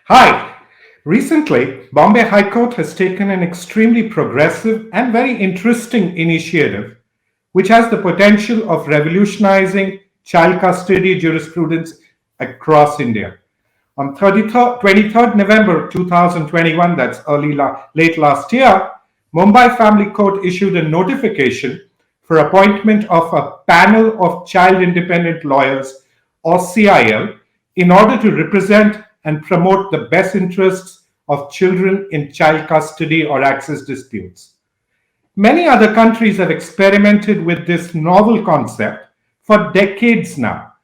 Hi. Recently, Bombay High Court has taken an extremely progressive and very interesting initiative which has the potential of revolutionizing child custody jurisprudence across India. On 23rd November 2021, that's late last year, Mumbai Family Court issued a notification for appointment of a panel of child independent lawyers or CIL in order to represent and promote the best interests of children in child custody or access disputes. Many other countries have experimented with this novel concept for decades now,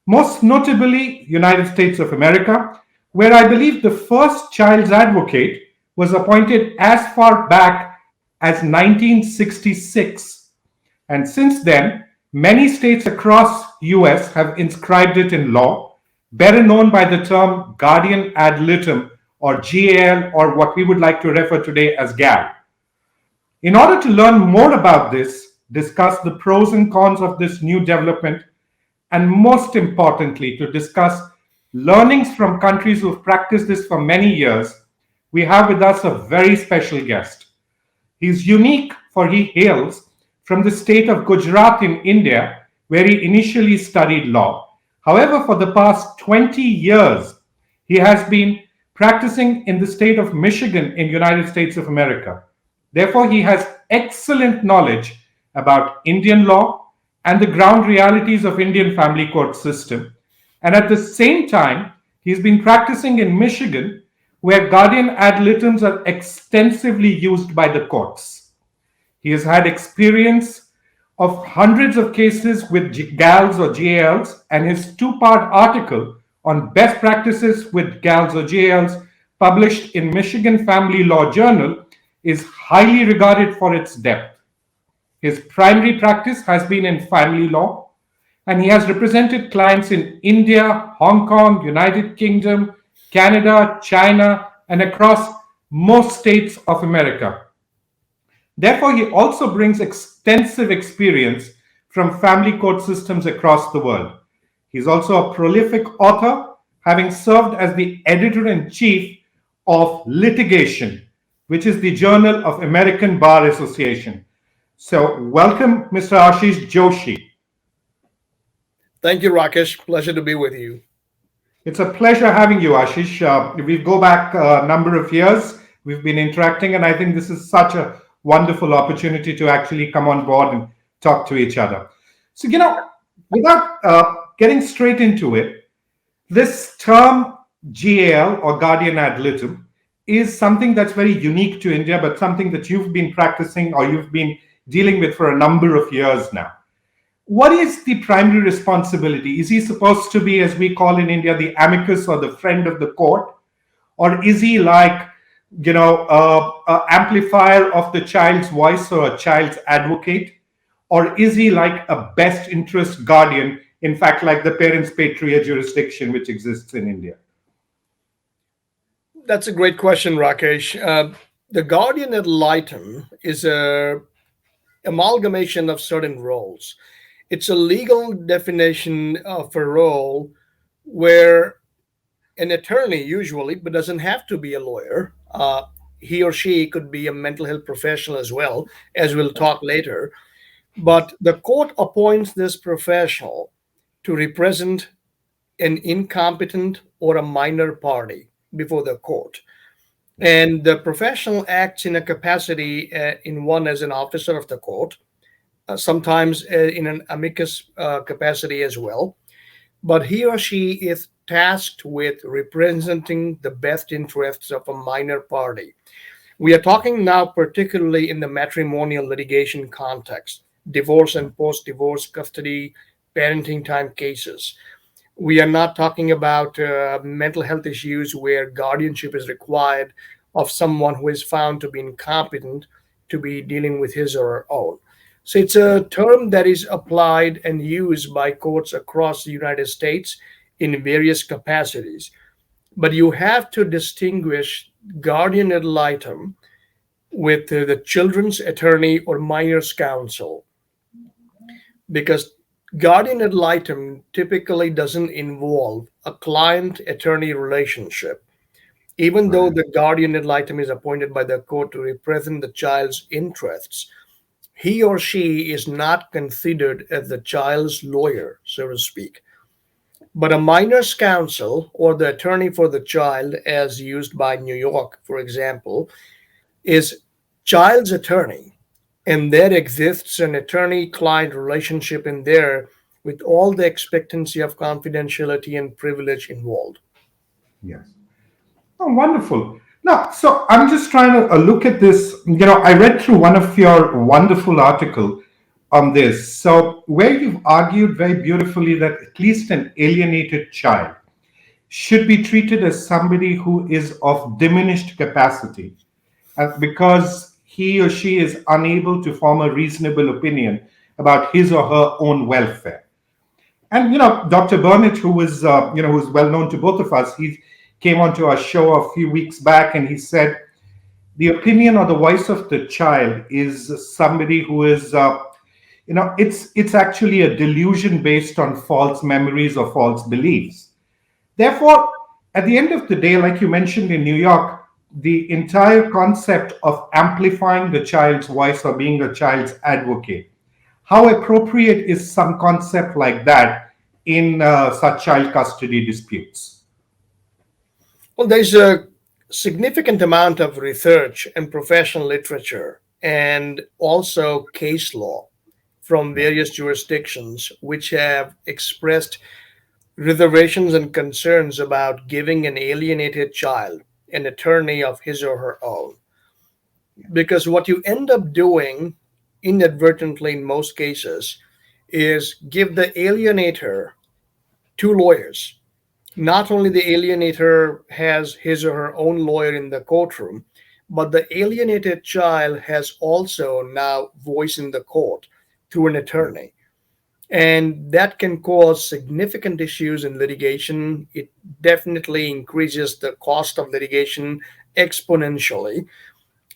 most notably United States of America, where I believe the first child's advocate was appointed as far back as 1966. And since then, many states across US have inscribed it in law, better known by the term guardian ad litem or GAL, or what we would like to refer today as GAL. In order to learn more about this, discuss the pros and cons of this new development, and most importantly, to discuss learnings from countries who've practiced this for many years, we have with us a very special guest. He's unique for he hails from the state of Gujarat in India, where he initially studied law. However, for the past 20 years, he has been practicing in the state of Michigan in United States of America. Therefore, he has excellent knowledge about Indian law and the ground realities of Indian family court system. And at the same time, he's been practicing in Michigan, where guardian ad litems are extensively used by the courts. He has had experience of hundreds of cases with GALs or GALs, and his two-part article on best practices with GALs or GALs, published in Michigan Family Law Journal, is highly regarded for its depth. His primary practice has been in family law, and he has represented clients in India, Hong Kong, United Kingdom, Canada, China, and across most states of America. Therefore, he also brings extensive experience from family court systems across the world. He's also a prolific author, having served as the editor in chief of Litigation, which is the journal of American Bar Association. So, welcome, Mr. Ashish Joshi. Thank you, Rakesh. Pleasure to be with you. It's a pleasure having you, Ashish. We go back a number of years. We've been interacting, and I think this is such a wonderful opportunity to actually come on board and talk to each other. So, without getting straight into it, this term GAL or guardian ad litem is something that's very unique to India, but something that you've been practicing or you've been dealing with for a number of years now. What is the primary responsibility? Is he supposed to be, as we call in India, the amicus or the friend of the court? Or is he like, amplifier of the child's voice or a child's advocate? Or is he like a best interest guardian, in fact, like the parents patria jurisdiction which exists in India? That's a great question, Rakesh. The guardian ad litem is a amalgamation of certain roles. It's a legal definition of a role where an attorney usually, but doesn't have to be a lawyer. He or she could be a mental health professional as well, as we'll talk later. But the court appoints this professional to represent an incompetent or a minor party before the court. And the professional acts in a capacity in one as an officer of the court, sometimes in an amicus capacity as well. But he or she is tasked with representing the best interests of a minor party. We are talking now particularly in the matrimonial litigation context, divorce and post divorce custody, parenting time cases. We are not talking about mental health issues where guardianship is required of someone who is found to be incompetent to be dealing with his or her own. So it's a term that is applied and used by courts across the United States in various capacities. But you have to distinguish guardian ad litem with the children's attorney or minor's counsel, because guardian ad litem typically doesn't involve a client attorney relationship, Even though Right. the guardian ad litem is appointed by the court to represent the child's interests, he or she is not considered as the child's lawyer, so to speak. But a minor's counsel or the attorney for the child, as used by New York, for example, is child's attorney. And there exists an attorney client relationship in there with all the expectancy of confidentiality and privilege involved. Yes. Oh, wonderful. Now, so I'm just trying to look at this. I read through one of your wonderful article on this. So, where you've argued very beautifully that at least an alienated child should be treated as somebody who is of diminished capacity because he or she is unable to form a reasonable opinion about his or her own welfare. And Dr. Burnett, who's well known to both of us, he came onto our show a few weeks back, and he said the opinion or the voice of the child is somebody who is, it's actually a delusion based on false memories or false beliefs. Therefore, at the end of the day, like you mentioned in New York, the entire concept of amplifying the child's voice or being a child's advocate, how appropriate is some concept like that in such child custody disputes? Well, there's a significant amount of research and professional literature and also case law from Yeah, various jurisdictions which have expressed reservations and concerns about giving an alienated child an attorney of his or her own. yeah, Because what you end up doing inadvertently in most cases is give the alienator two lawyers. Not only the alienator has his or her own lawyer in the courtroom, but the alienated child has also now voice in the court through an yeah, attorney. And that can cause significant issues in litigation. It definitely increases the cost of litigation exponentially.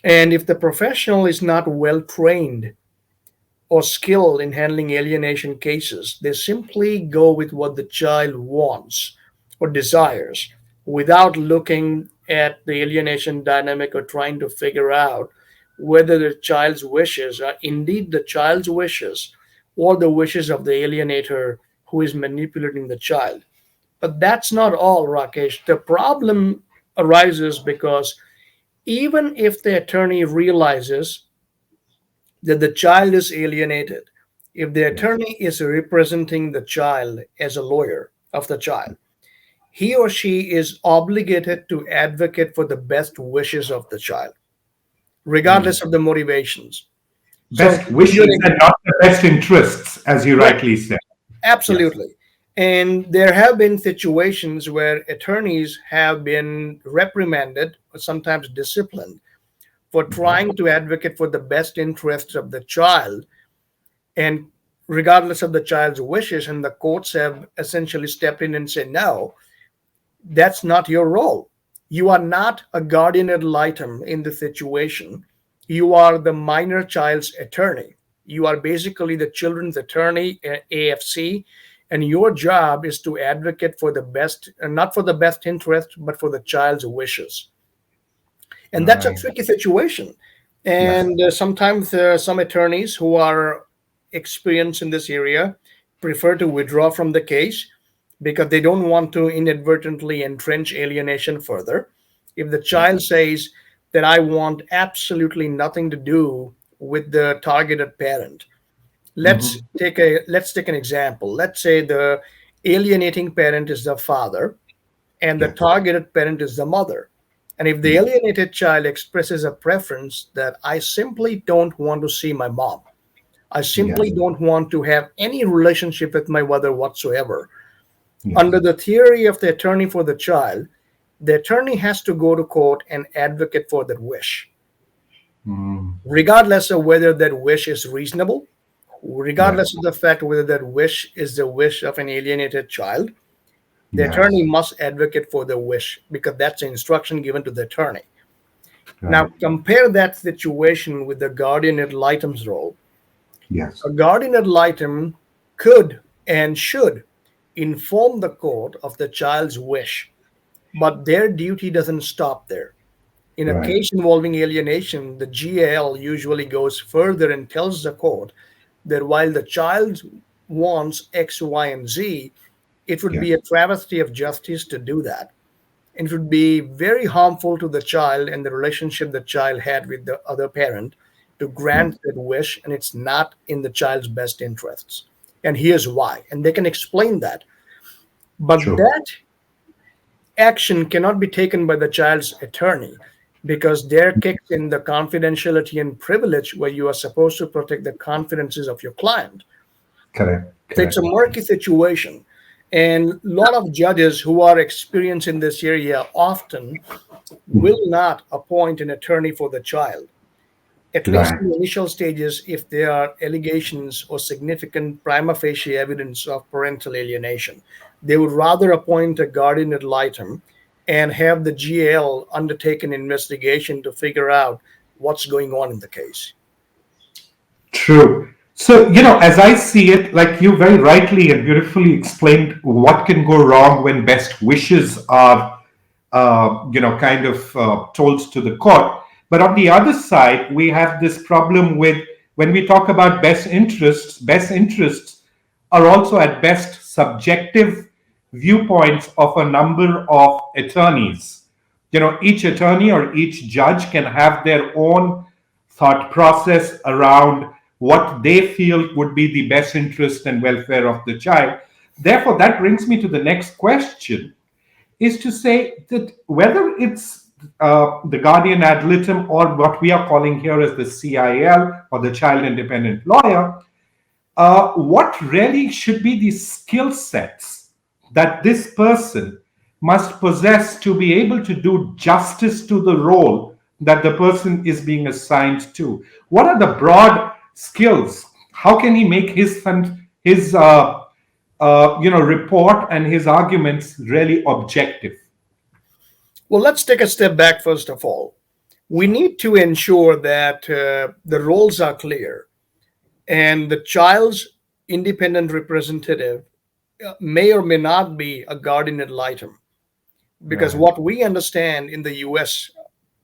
And if the professional is not well trained or skilled in handling alienation cases, they simply go with what the child wants or desires without looking at the alienation dynamic or trying to figure out whether the child's wishes are indeed the child's wishes or the wishes of the alienator who is manipulating the child. But that's not all, Rakesh. The problem arises because even if the attorney realizes that the child is alienated, if the yes, attorney is representing the child as a lawyer of the child, he or she is obligated to advocate for the best wishes of the child, regardless mm. of the motivations. So, Best to give you wishes an and not the best interests, as you right, rightly said. Yes. absolutely. And there have been situations where attorneys have been reprimanded or sometimes disciplined for Okay. trying to advocate for the best interests of the child and regardless of the child's wishes, and the courts have essentially stepped in and said no, that's not your role. You are not a guardian ad litem in the situation. You are the minor child's attorney. You are basically the children's attorney, AFC, and your job is to advocate for the best, not for the best interest, but for the child's wishes. And that's a Right. tricky situation. Yes. And sometimes some attorneys who are experienced in this area prefer to withdraw from the case because they don't want to inadvertently entrench alienation further. If the Yes. child says that I want absolutely nothing to do with the targeted parent, Hmm. let's take an example. Let's say the alienating parent is the father and the Yes. targeted parent is the mother. And if the Yes. alienated child expresses a preference that I simply don't want to see my mom, I simply Yes. don't want to have any relationship with my mother whatsoever. Under Yes. the theory of the attorney for the attorney has to go to court and advocate for that wish, Mm. regardless of whether that wish is reasonable, Yes. regardless of the fact whether that wish is the wish of an alienated child. The Yes. attorney must advocate for the wish because that's an instruction given to the attorney. Now, Right. compare that situation with the guardian ad litem's role. Yes. A guardian ad litem could and should inform the court of the child's wish But their duty doesn't stop there. In a Right. case involving alienation, the GAL usually goes further and tells the court that while the child wants X, Y, and Z, it would be Yes. a travesty of justice to do that. It would be very harmful to the child and the relationship the child had with the other parent to Hmm. grant that wish, and it's not in the child's best interests. And here's why. And they can explain that. But True. that action cannot be taken by the child's attorney because there kicks in the confidentiality and privilege where you are supposed to protect the confidences of your client. Correct. So it's a Correct. murky situation. And a lot of judges who are experienced in this area often will not appoint an attorney for the child, at least Right. in the initial stages, if there are allegations or significant prima facie evidence of parental alienation. They would rather appoint a guardian ad litem and have the GL undertake an investigation to figure out what's going on in the case. True. So, as I see it, like you very rightly and beautifully explained, what can go wrong when best wishes are, kind of told to the court. But on the other side, we have this problem with when we talk about best interests are also at best subjective viewpoints of a number of attorneys. Each attorney or each judge can have their own thought process around what they feel would be the best interest and welfare of the child. Therefore, that brings me to the next question, is to say that whether it's the guardian ad litem or what we are calling here as the CIL or the child independent lawyer, what really should be the skill sets that this person must possess to be able to do justice to the role that the person is being assigned to? What are the broad skills? How can he make his report and his arguments really objective? Well, let's take a step back first of all. We need to ensure that the roles are clear and the child's independent representative may or may not be a guardian ad litem. Because Right. what we understand in the US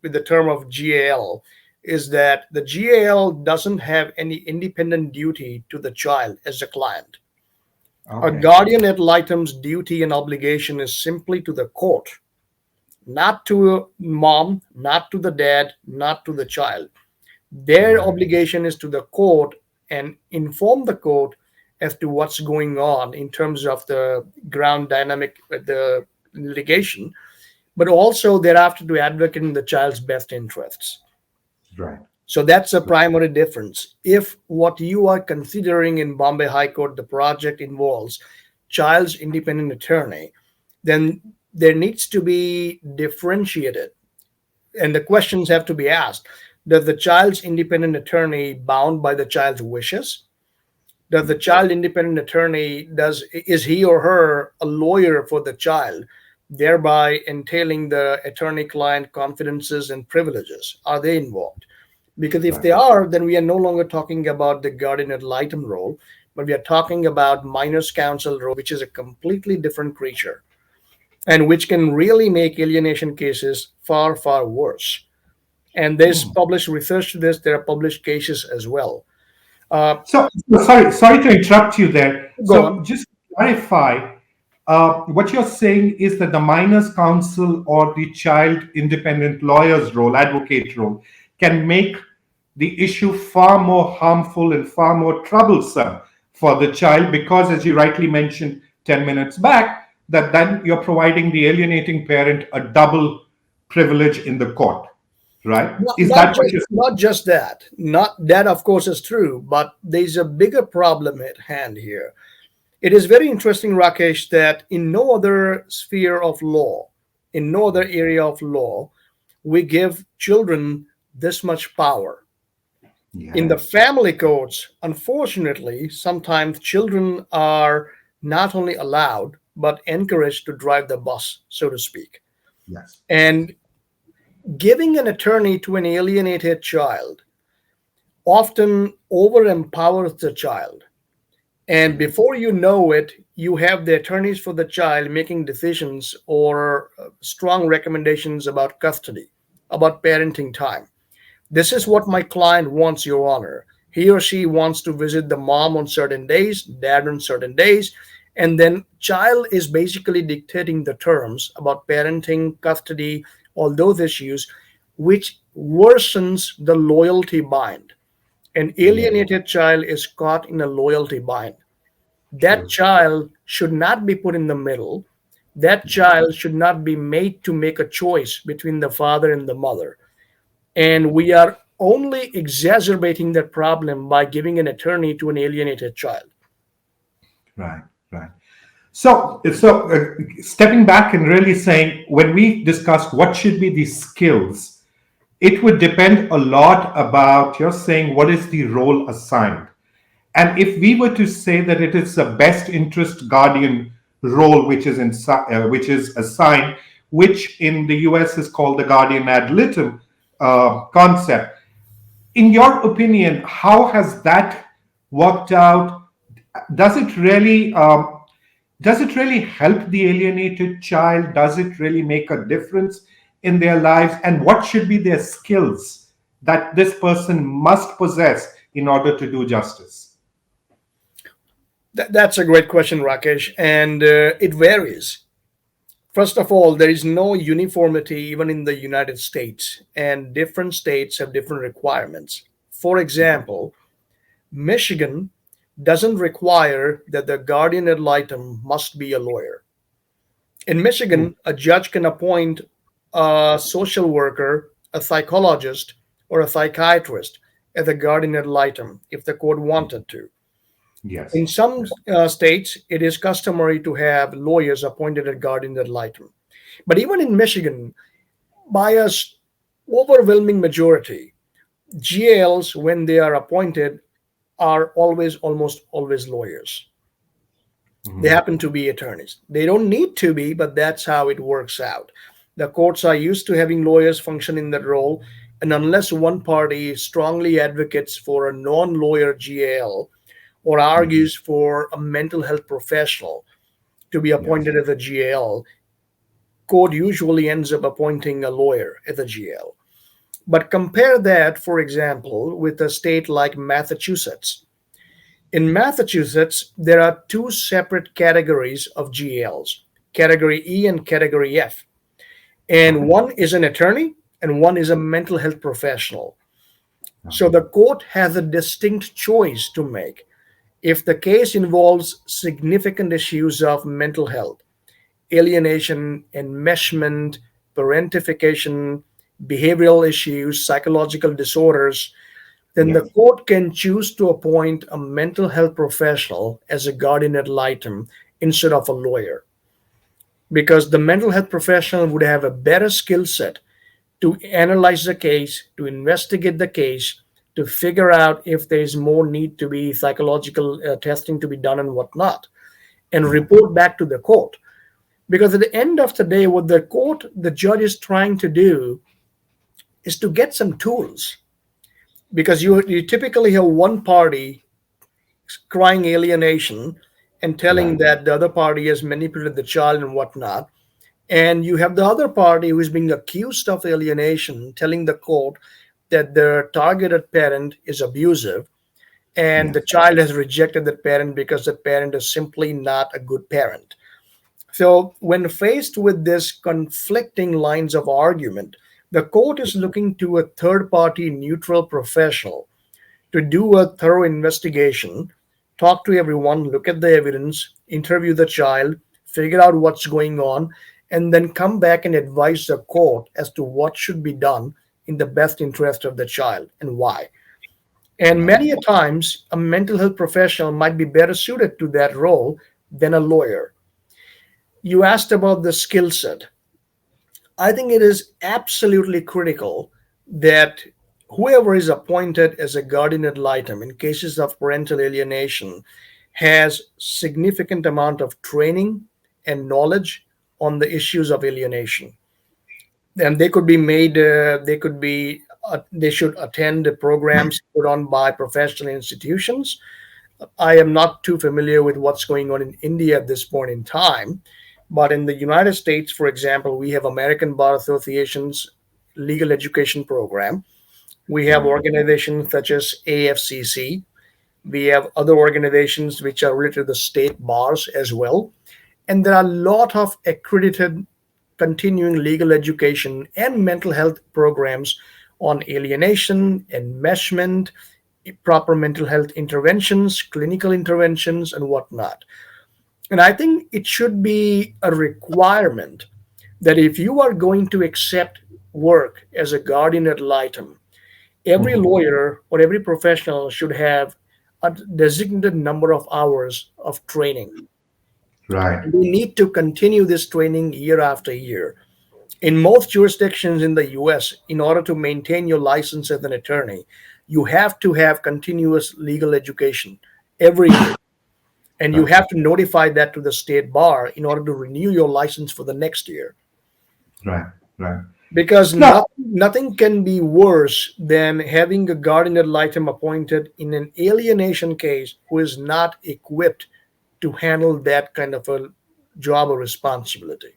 with the term of GAL is that the GAL doesn't have any independent duty to the child as a client. A Okay. guardian ad litem's duty and obligation is simply to the court, not to mom, not to the dad, not to the child. Their Right. obligation is to the court and inform the court as to what's going on in terms of the ground dynamic, the litigation, but also thereafter to advocate in the child's best interests. Right. So that's a primary difference. If what you are considering in Bombay High Court, the project involves child's independent attorney, then there needs to be differentiated. And the questions have to be asked. Does the child's independent attorney bound by the child's wishes? Does the child independent attorney does is he or her a lawyer for the child, thereby entailing the attorney client confidences and privileges? Are they involved? Because if Right. they are, then we are no longer talking about the guardian ad litem role, but we are talking about minors counsel role, which is a completely different creature and which can really make alienation cases far, far worse. And there's Hmm. published research to this. There are published cases as well. Uh, So sorry to interrupt you there. Go So on. just to clarify, what you're saying is that the minors counsel or the child independent lawyer's role, advocate role, can make the issue far more harmful and far more troublesome for the child because, as you rightly mentioned 10 minutes back, that then you're providing the alienating parent a double privilege in the court, right? Not, Is not that what just you're not just that. Not that, of course, is true, but there's a bigger problem at hand here. It is very interesting, Rakesh, that in no other sphere of law, in no other area of law, we give children this much power. In the Yes, family courts, unfortunately, sometimes children are not only allowed but encouraged to drive the bus, so to speak. yes, And giving an attorney to an alienated child often over empowers the child And before you know it, you have the attorneys for the child making decisions or strong recommendations about custody, about parenting time. This is what my client wants, Your Honor. He or she wants to visit the mom on certain days, dad on certain days, and then child is basically dictating the terms about parenting, custody, all those issues, which worsens the loyalty bind. An Yes, alienated child is caught in a loyalty bind. That true. child should not be put in the middle. That child should not be made to make a choice between the father and the mother. And we are only exacerbating that problem by giving an attorney to an alienated child. Right, right. So, stepping back and really saying, when we discussed what should be the skills, it would depend a lot about you're saying what is the role assigned. And if we were to say that it is the best interest guardian role which is assigned, which in the US is called the guardian ad litem concept, in your opinion, how has that worked out? Does it really help the alienated child? Does it really make a difference in their lives? And what should be their skills that this person must possess in order to do justice? That's a great question, Rakesh, and it varies. First of all, there is no uniformity even in the United States, and different states have different requirements. For example, Michigan doesn't require that the guardian ad litem must be a lawyer. In Hmm. Michigan, a judge can appoint a social worker, a psychologist, or a psychiatrist as a guardian ad litem if the court wanted to. Yes. In some Yes. states, it is customary to have lawyers appointed as guardian ad litem. But even in Michigan, by a overwhelming majority, GALs, when they are appointed, are always, almost always lawyers. They Mhm. happen to be attorneys. They don't need to be, but that's how it works out. The courts are used to having lawyers function in that role, and unless one party strongly advocates for a non lawyer GAL or Mhm. argues for a mental health professional to be Yes. appointed as a GAL, court usually ends up appointing a lawyer as a GAL. But compare that, for example, with a state like Massachusetts. In Massachusetts, there are two separate categories of GALs, Category E and Category F. And Okay. one is an attorney and one is a mental health professional. So Okay. the court has a distinct choice to make. If the case involves significant issues of mental health, alienation, enmeshment, parentification, behavioral issues, psychological disorders, then the Yes. court can choose to appoint a mental health professional as a guardian ad litem instead of a lawyer, because the mental health professional would have a better skill set to analyze the case, to investigate the case, to figure out if there is more need to be psychological testing to be done and whatnot, and Yeah. report back to the court. Because at the end of the day, what the court, the judge is trying to do is to get some tools. Because you typically have one party crying alienation and telling Right. that the other party has manipulated the child and whatnot. And you have the other party who is being accused of alienation telling the court that their targeted parent is abusive and the Yes. child has rejected that parent because the parent is simply not a good parent. So, when faced with this conflicting lines of argument, the court is looking to a third party neutral professional to do a thorough investigation, talk to everyone, look at the evidence, interview the child, figure out what's going on, and then come back and advise the court as to what should be done in the best interest of the child and why. And Right. many a times, a mental health professional might be better suited to that role than a lawyer. You asked about the skill set. I think it is absolutely critical that whoever is appointed as a guardian ad litem in cases of parental alienation has significant amount of training and knowledge on the issues of alienation. And they could be made, they could be, they should attend the programs put on by professional institutions. I am not too familiar with what's going on in India at this point in time, but in the United States, for example, we have American Bar Association's legal education program. We have organizations such as AFCC. We have other organizations which are related to the state bars as well. And there are a lot of accredited continuing legal education and mental health programs on alienation, enmeshment, proper mental health interventions, clinical interventions, and whatnot. And I think it should be a requirement that if you are going to accept work as a guardian ad litem, every Mhm. lawyer or every professional should have a designated number of hours of training. Right, We need to continue this training year after year. In most jurisdictions in the US, in order to maintain your license as an attorney, you have to have continuous legal education every year. And you right, have to notify that to the state bar in order to renew your license for the next year. right, right. Because No, nothing can be worse than having a guardian ad litem appointed in an alienation case who is not equipped to handle that kind of a job or responsibility.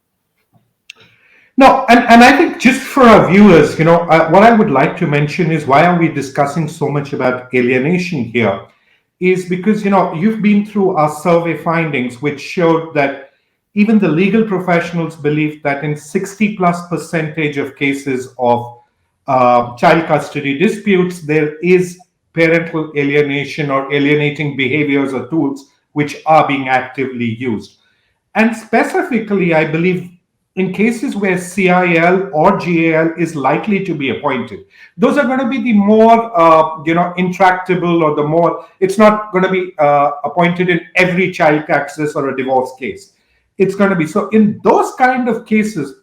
no, and I think just for our viewers, what I would like to mention is why are we discussing so much about alienation here? Is because you've been through our survey findings, which showed that even the legal professionals believe that in 60 plus percentage of cases of child custody disputes, there is parental alienation or alienating behaviors or tools which are being actively used. And specifically, I believe in cases where CIL or GAL is likely to be appointed, those are going to be the more, intractable or the more, it's not going to be appointed in every child access or a divorce case. It's going to be, so in those kind of cases,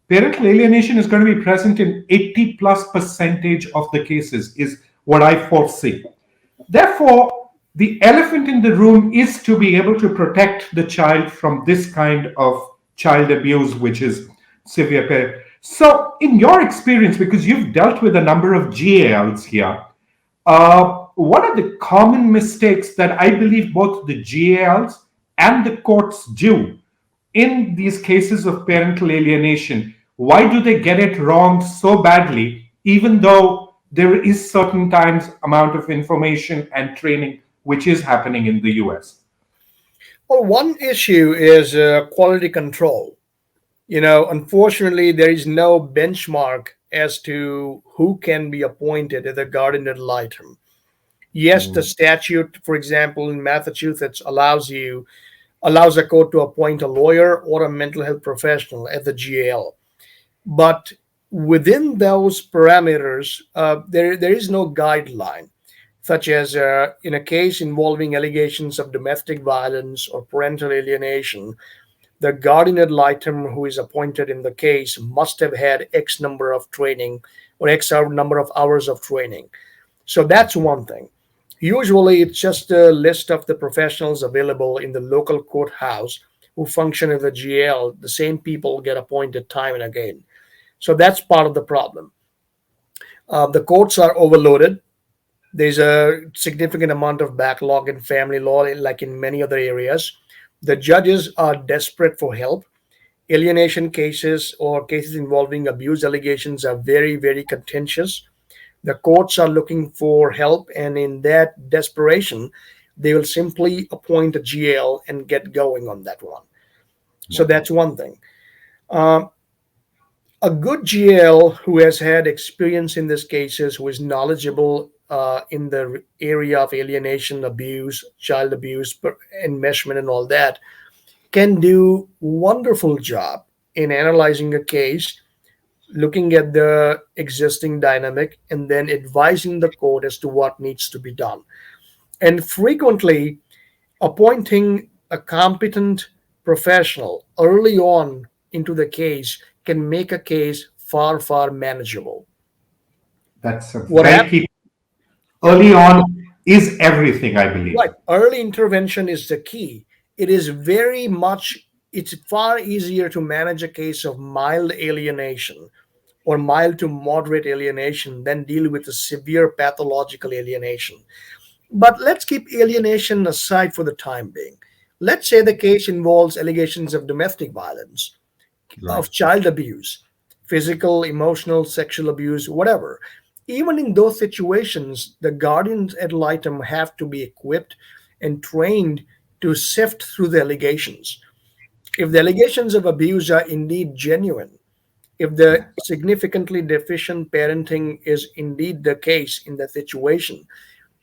parental alienation is going to be present in 80 plus percentage of the cases, is what I foresee. Therefore, the elephant in the room is to be able to protect the child from this kind of child abuse, which is severe. So, in your experience, because you've dealt with a number of GALs here, what are the common mistakes that I believe both the GALs and the courts do in these cases of parental alienation? Why do they get it wrong so badly, even though there is certain times amount of information and training which is happening in the US? Well, one issue is quality control. Unfortunately, there is no benchmark as to who can be appointed as a guardian ad litem. Yes, the Mm, statute, for example, in Massachusetts allows a court to appoint a lawyer or a mental health professional as the GAL. But within those parameters, there is no guideline, such as in a case involving allegations of domestic violence or parental alienation, the guardian ad litem who is appointed in the case must have had X number of training or X number of hours of training. So that's one thing. Usually, it's just a list of the professionals available in the local courthouse who function as a GL. The same people get appointed time and again. So that's part of the problem. The courts are overloaded. There's a significant amount of backlog in family law, like in many other areas. The judges are desperate for help. Alienation cases or cases involving abuse allegations are very, very contentious. The courts are looking for help, and in that desperation, they will simply appoint a GL and get going on that one. So that's one thing. Uh, a good GL who has had experience in these cases, who is knowledgeable in the area of alienation, abuse, child abuse, enmeshment, and all that, can do wonderful job in analyzing a case, looking at the existing dynamic, and then advising the court as to what needs to be done. And frequently, appointing a competent professional early on into the case can make a case far, far manageable. that's a What very happens? key. Yeah, Early on is everything, I believe. right. Early intervention is the key. It is very much, it's far easier to manage a case of mild alienation or mild to moderate alienation than deal with a severe pathological alienation. But let's keep alienation aside for the time being. Let's say the case involves allegations of domestic violence, Right. of child abuse, physical, emotional, sexual abuse, whatever. Even in those situations, the guardians ad litem have to be equipped and trained to sift through the allegations. If the allegations of abuse are indeed genuine, if the significantly deficient parenting is indeed the case in that situation,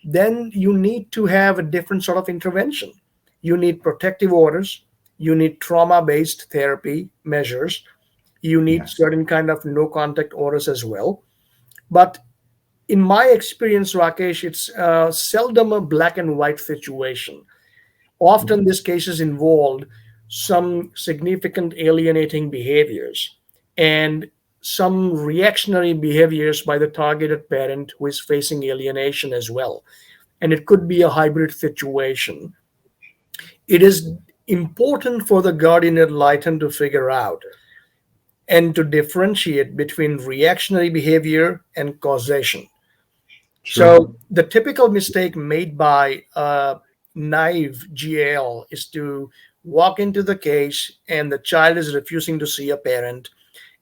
then you need to have a different sort of intervention. You need protective orders, you need trauma based therapy measures, you need Yes. certain kind of no contact orders as well. But in my experience, Rakesh, it's seldom a black and white situation. Often these cases involved some significant alienating behaviors and some reactionary behaviors by the targeted parent who is facing alienation as well. And it could be a hybrid situation. It is important for the guardian ad litem to figure out and to differentiate between reactionary behavior and causation. True. So the typical mistake made by a naive GAL is to walk into the case and the child is refusing to see a parent,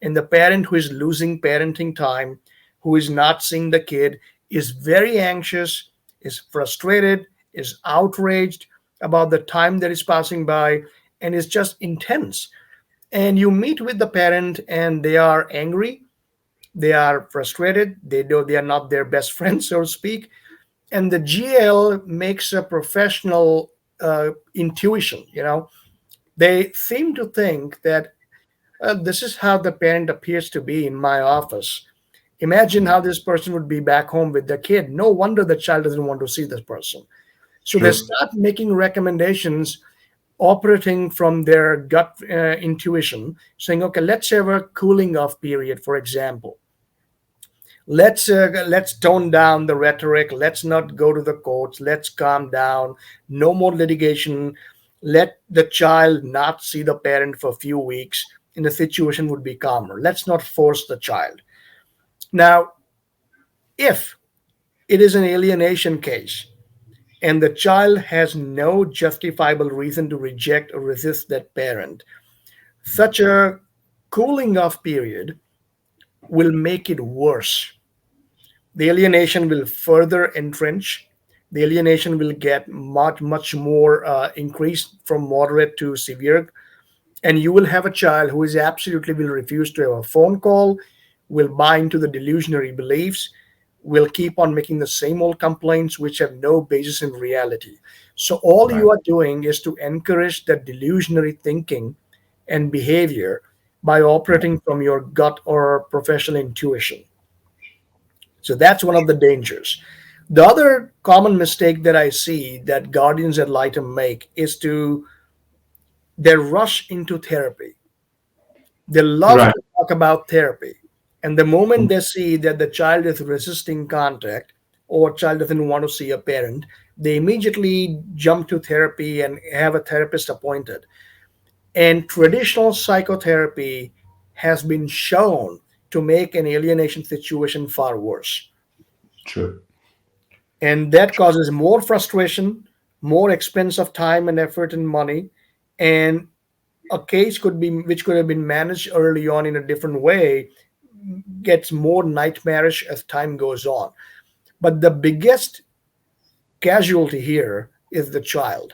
and the parent who is losing parenting time, who is not seeing the kid, is very anxious, is frustrated, is outraged about the time that is passing by, and is just intense. And you meet with the parent and they are angry, they are frustrated, they know they are not their best friend, so to speak, and the GL makes a professional intuition. They seem to think that this is how the parent appears to be in my office. Imagine how this person would be back home with the kid. No wonder the child doesn't want to see this person. So they True. start making recommendations operating from their gut intuition, saying, okay, let's have a cooling off period, for example. Let's tone down the rhetoric. Let's not go to the courts. Let's calm down. No more litigation. Let the child not see the parent for a few weeks, and the situation would be calmer. Let's not force the child. Now, if it is an alienation case and the child has no justifiable reason to reject or resist that parent, such a cooling off period will make it worse. The alienation will further entrench. The alienation will get much more increased from moderate to severe, and you will have a child who is absolutely will refuse to have a phone call, will buy into the delusionary beliefs, will keep on making the same old complaints which have no basis in reality. So all Right. you are doing is to encourage that delusionary thinking and behavior by operating from your gut or professional intuition. So that's one of the dangers. The other common mistake that I see that guardians ad litem make is to they rush into therapy. They love Right. to talk about therapy. And the moment they see that the child is resisting contact or child doesn't want to see a parent, they immediately jump to therapy and have a therapist appointed. And traditional psychotherapy has been shown to make an alienation situation far worse. True. And that causes more frustration, more expense of time and effort and money, and a case could be which could have been managed early on in a different way gets more nightmarish as time goes on. But the biggest casualty here is the child,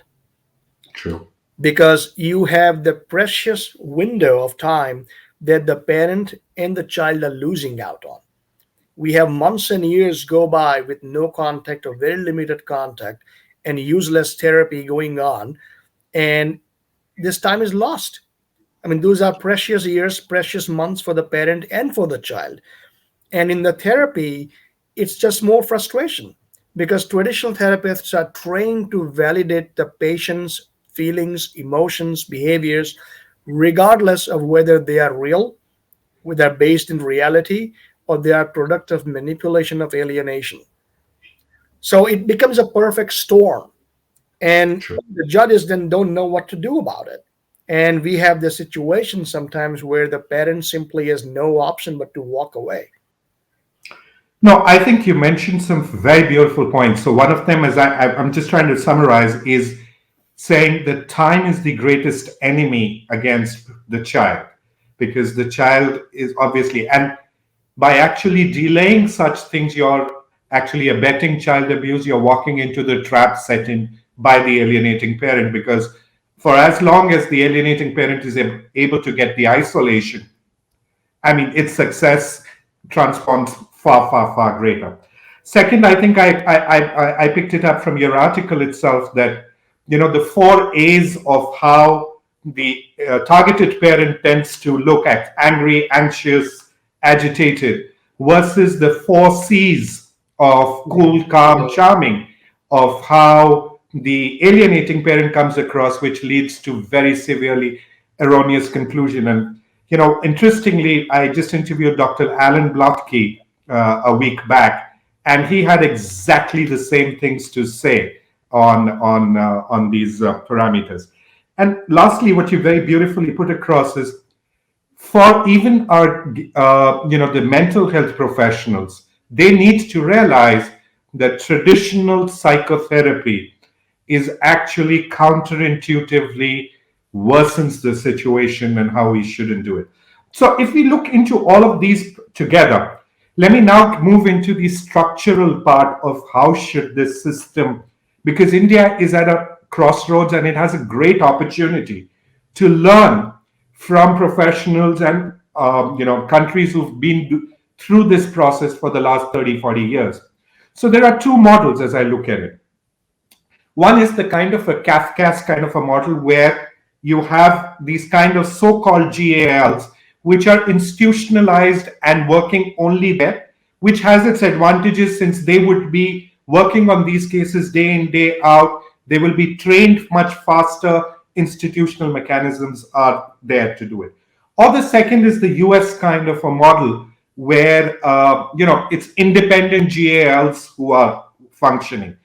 True. because you have the precious window of time that the parent and the child are losing out on. We have months and years go by with no contact or very limited contact and useless therapy going on, and this time is lost. I mean, those are precious years, precious months for the parent and for the child. And in the therapy, it's just more frustration because traditional therapists are trained to validate the patient's feelings, emotions, behaviors, regardless of whether they are real, whether they're based in reality, or they are product of manipulation of alienation. So it becomes a perfect storm, and True. the judges then don't know what to do about it. And we have the situation sometimes where the parent simply has no option but to walk away. No, I think you mentioned some very beautiful points. So one of them, as I'm just trying to summarize, is saying that time is the greatest enemy against the child, because the child is obviously, and by actually delaying such things, you're actually abetting child abuse. You're walking into the trap set in by the alienating parent, because for as long as the alienating parent is able to get the isolation, I mean, its success transforms far, far, far greater. Second, I think I picked it up from your article itself that, the four A's of how the targeted parent tends to look at angry, anxious, agitated, versus the four C's of cool, calm, charming, of how the alienating parent comes across, which leads to very severely erroneous conclusion. And interestingly, I just interviewed Dr. Alan Blotke a week back, and he had exactly the same things to say on these parameters. And lastly, what you very beautifully put across is, for even our the mental health professionals, they need to realize that traditional psychotherapy is actually counterintuitively worsens the situation and how we shouldn't do it. So if we look into all of these together, let me now move into the structural part of how should this system, because India is at a crossroads and it has a great opportunity to learn from professionals and countries who've been through this process for the last 30, 40 years. So there are two models as I look at it. One is the kind of a Kafka's kind of a model where you have these kind of so-called GALs, which are institutionalized and working only there, which has its advantages since they would be working on these cases day in, day out. They will be trained much faster. Institutional mechanisms are there to do it. Or the second is the US kind of a model where it's independent GALs who are functioning.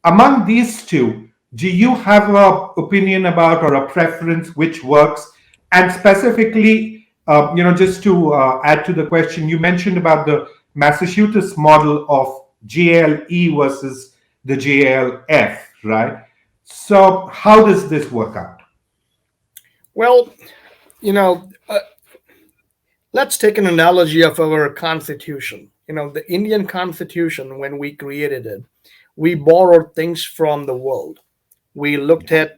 Among these two, do you have an opinion about or a preference which works? And specifically, just to add to the question, you mentioned about the Massachusetts model of GLE versus the GLF, right? So, how does this work out? Well, you know, let's take an analogy of our constitution. The Indian constitution, when we created it, we borrowed things from the world. We looked at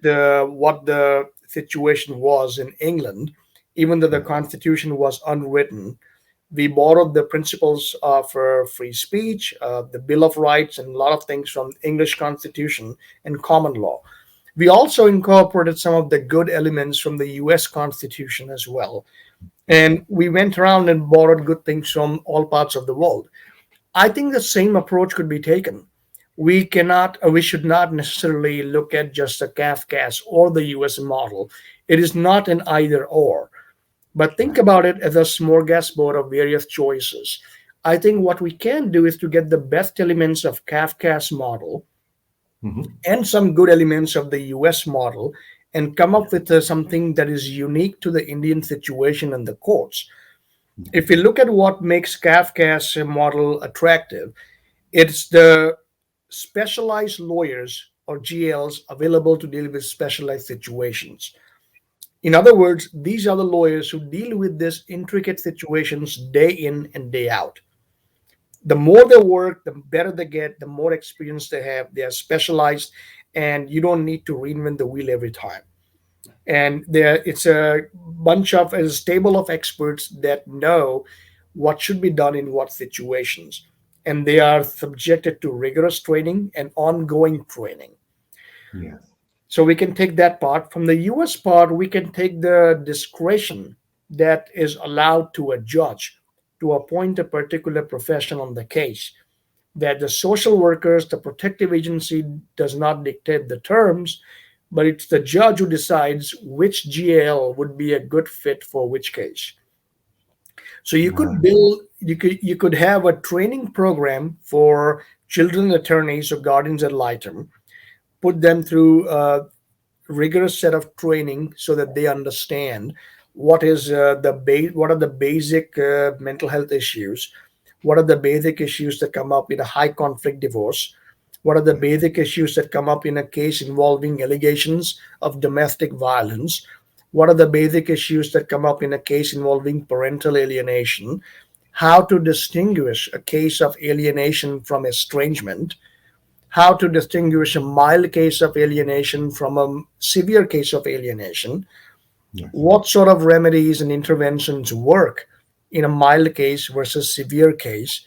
what the situation was in England, even though the constitution was unwritten. We borrowed the principles of free speech, the Bill of Rights, and a lot of things from English constitution and common law. We also incorporated some of the good elements from the US constitution as well, and we went around and borrowed good things from all parts of the world. I think the same approach could be taken. We should not necessarily look at just the Kafka's or the US model. It is not an either or, but think about it as a smorgasbord of various choices. I think what we can do is to get the best elements of Kafka's model Mhm. and some good elements of the US model and come up with something that is unique to the Indian situation and the courts. If we look at what makes Kafka's model attractive, it's the specialized lawyers or GLs available to deal with specialized situations. In other words, these are the lawyers who deal with these intricate situations day in and day out. The more they work, the better they get, the more experience they have. They are specialized, and you don't need to reinvent the wheel every time. And it's a stable of experts that know what should be done in what situations, and they are subjected to rigorous training and ongoing training. Yes. So we can take that part. From the US part, we can take the discretion that is allowed to a judge to appoint a particular profession on the case, that the social workers, the protective agency does not dictate the terms, but it's the judge who decides which GL would be a good fit for which case. So you could have a training program for children attorneys or guardians ad litem, put them through a rigorous set of training so that they understand what are the basic mental health issues, What are the basic issues that come up in a high conflict divorce? What are the basic issues that come up in a case involving allegations of domestic violence? What are the basic issues that come up in a case involving parental alienation? How to distinguish a case of alienation from estrangement? How to distinguish a mild case of alienation from a severe case of alienation? Yes. What sort of remedies and interventions work in a mild case versus severe case?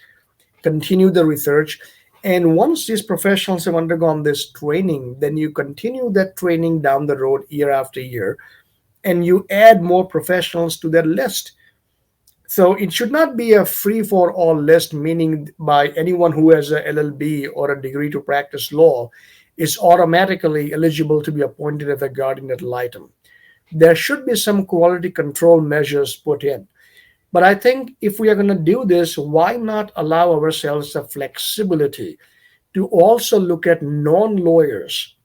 Continue the research. And once these professionals have undergone this training, then you continue that training down the road year after year, and you add more professionals to that list. So it should not be a free for all list, meaning by anyone who has a LLB or a degree to practice law is automatically eligible to be appointed as a guardian ad litem. There should be some quality control measures put in. But I think if we are going to do this, why not allow ourselves the flexibility to also look at non lawyers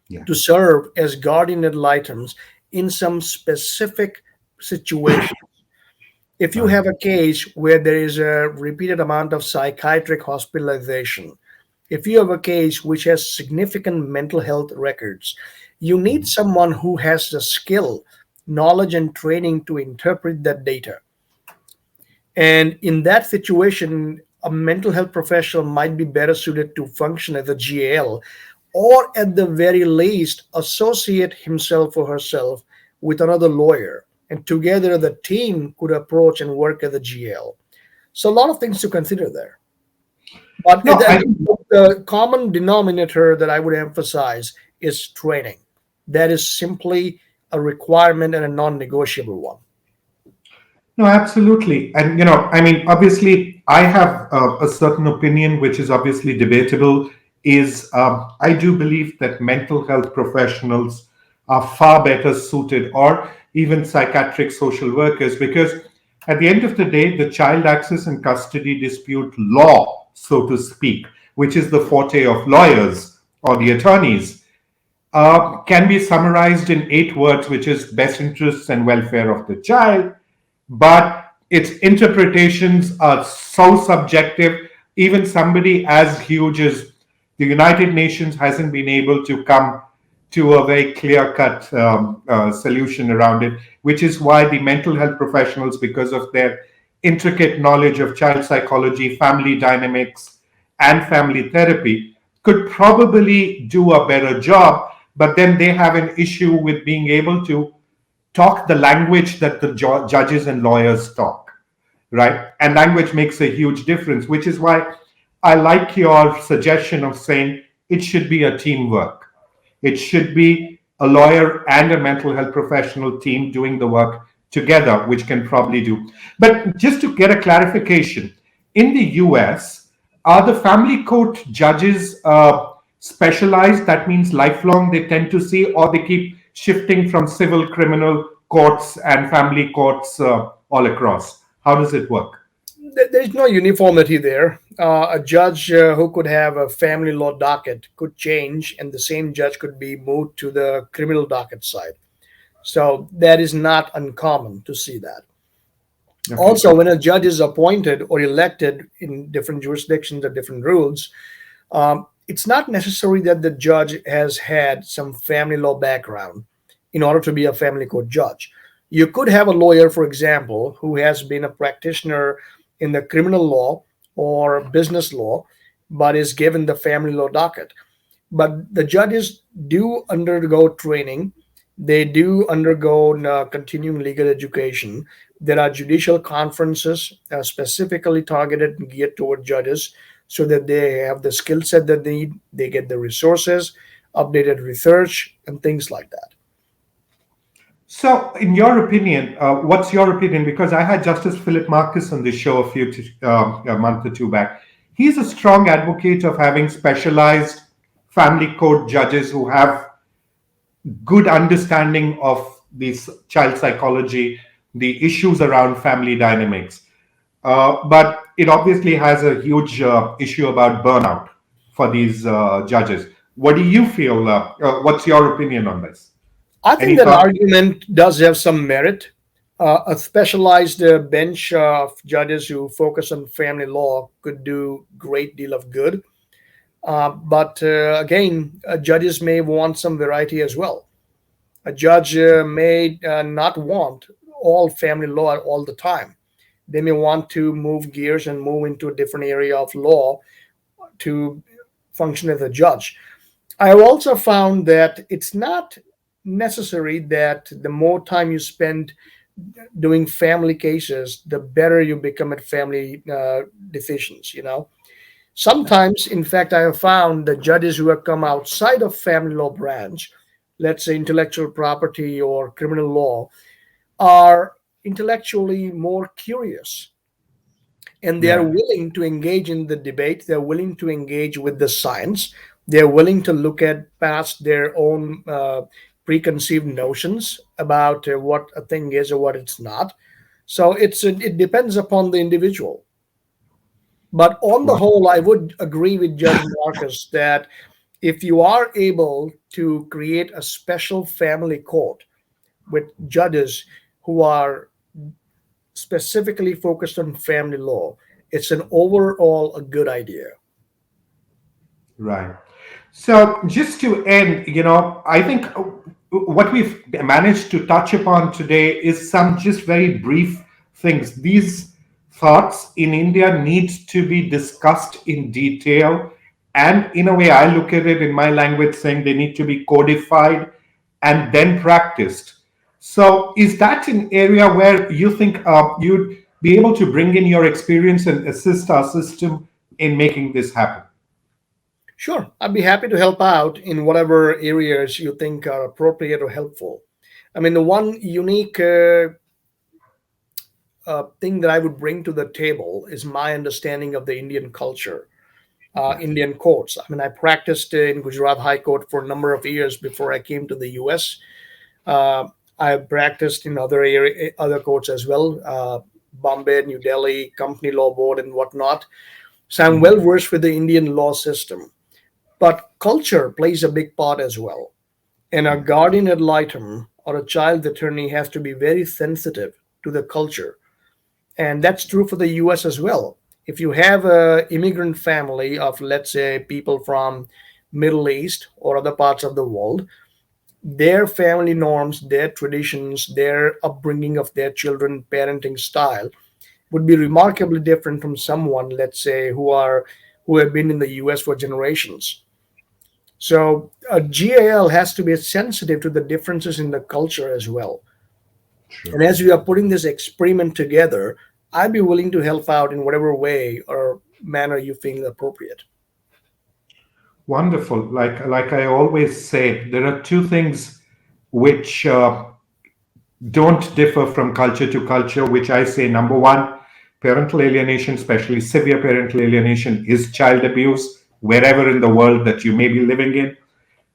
Yeah. to serve as guardian ad litems in some specific situation? If you Right. have a case where there is a repeated amount of psychiatric hospitalization, if you have a case which has significant mental health records, you need someone who has the skill, knowledge, and training to interpret that data. And in that situation, a mental health professional might be better suited to function as a GAL, or at the very least, associate himself or herself with another lawyer. And together, the team could approach and work as a GL. So, a lot of things to consider there. But No, I think the common denominator that I would emphasize is training. That is simply a requirement and a non negotiable one. no, absolutely. And, I mean, obviously, I have a certain opinion, which is obviously debatable, is I do believe that mental health professionals are far better suited, or even psychiatric social workers, because at the end of the day, the child access and custody dispute law, so to speak, which is the forte of lawyers or the attorneys, can be summarized in 8 words, which is best interests and welfare of the child. But its interpretations are so subjective. Even somebody as huge as the United Nations hasn't been able to come to a very clear cut solution around it, which is why the mental health professionals, because of their intricate knowledge of child psychology, family dynamics, and family therapy, could probably do a better job. But then they have an issue with being able to talk the language that the judges and lawyers talk, right? And language makes a huge difference, which is why I like your suggestion of saying it should be a teamwork. It should be a lawyer and a mental health professional team doing the work together, which can probably do. But just to get a clarification, in the US, are the family court judges specialized? That means lifelong they tend to see, or they keep shifting from civil, criminal courts and family courts all across? How does it work? There's no uniformity there. A judge who could have a family law docket could change, and the same judge could be moved to the criminal docket side. So that is not uncommon to see that. Okay. Also, when a judge is appointed or elected in different jurisdictions or different rules, it's not necessary that the judge has had some family law background in order to be a family court judge. You could have a lawyer, for example, who has been a practitioner in the criminal law or business law, but is given the family law docket. But the judges do undergo training, they do undergo continuing legal education. There are judicial conferences specifically targeted and geared toward judges so that they have the skill set that they need, they get the resources, updated research, and things like that. So, in your opinion, what's your opinion? Because I had Justice Philip Marcus on this show a month or two back. He's a strong advocate of having specialized family court judges who have good understanding of this child psychology, the issues around family dynamics. But it obviously has a huge issue about burnout for these judges. What do you feel? What's your opinion on this? I think Any that thought? argument does have some merit. A specialized bench of judges who focus on family law could do great deal of good. But again, judges may want some variety as well. A judge may not want all family law all the time. They may want to move gears and move into a different area of law to function as a judge. I have also found that it's not necessary that the more time you spend doing family cases, the better you become at family decisions. Sometimes, in fact, I have found the judges who have come outside of family law branch, let's say intellectual property or criminal law, are intellectually more curious, and they are Right. willing to engage in the debate. They're willing to engage with the science. They're willing to look at past their own preconceived notions about what a thing is or what it's not. So it depends upon the individual. But on the Wow. whole, I would agree with Judge Marcus that if you are able to create a special family court with judges who are specifically focused on family law, it's an overall a good idea. Right. So, just to end, I think what we've managed to touch upon today is some just very brief things. These thoughts in India need to be discussed in detail. And in a way, I look at it in my language saying they need to be codified and then practiced. So, is that an area where you think you'd be able to bring in your experience and assist our system in making this happen? Sure, I'd be happy to help out in whatever areas you think are appropriate or helpful. I mean, the one unique thing that I would bring to the table is my understanding of the Indian culture, Yes. Indian courts. I mean, I practiced in Gujarat High Court for a number of years before I came to the US. Uh, I practiced in other courts as well, Bombay, New Delhi, Company Law Board, and whatnot. So I'm well Mhm. versed with the Indian law system. But culture plays a big part as well. And a Yes. guardian ad litem or a child attorney has to be very sensitive to the culture. And that's true for the US as well. If you have a immigrant family of, let's say, people from Middle East or other parts of the world, their family norms, their traditions, their upbringing of their children, parenting style would be remarkably different from someone, let's say, who have been in the US for generations. So a GAL has to be sensitive to the differences in the culture as well. True. And as we are putting this experiment together, I'd be willing to help out in whatever way or manner you feel appropriate. Wonderful. Like I always say, there are two things which don't differ from culture to culture, which I say number one, parental alienation, especially severe parental alienation, is child abuse wherever in the world that you may be living in.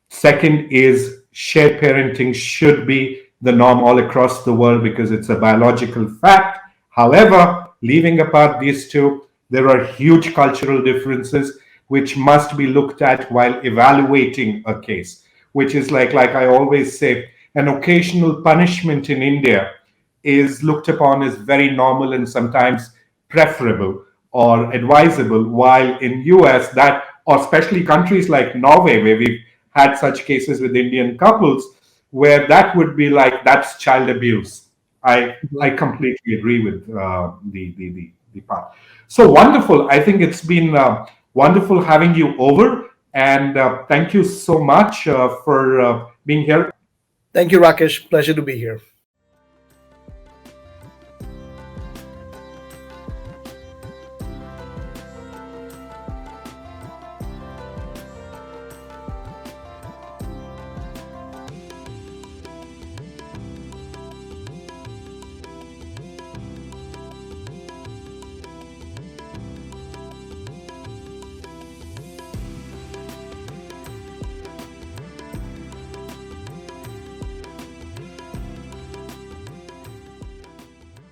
Second is shared parenting should be the norm all across the world because it's a biological fact. However, leaving apart these two, there are huge cultural differences which must be looked at while evaluating a case, which is like I always say, an occasional punishment in India is looked upon as very normal and sometimes preferable or advisable, while in US that, or especially countries like Norway, where we've had such cases with Indian couples, where that would be like that's child abuse. I Mhm. completely agree with the part. So wonderful. I think it's been wonderful having you over, and thank you so much for being here. Thank you, Rakesh. Pleasure to be here.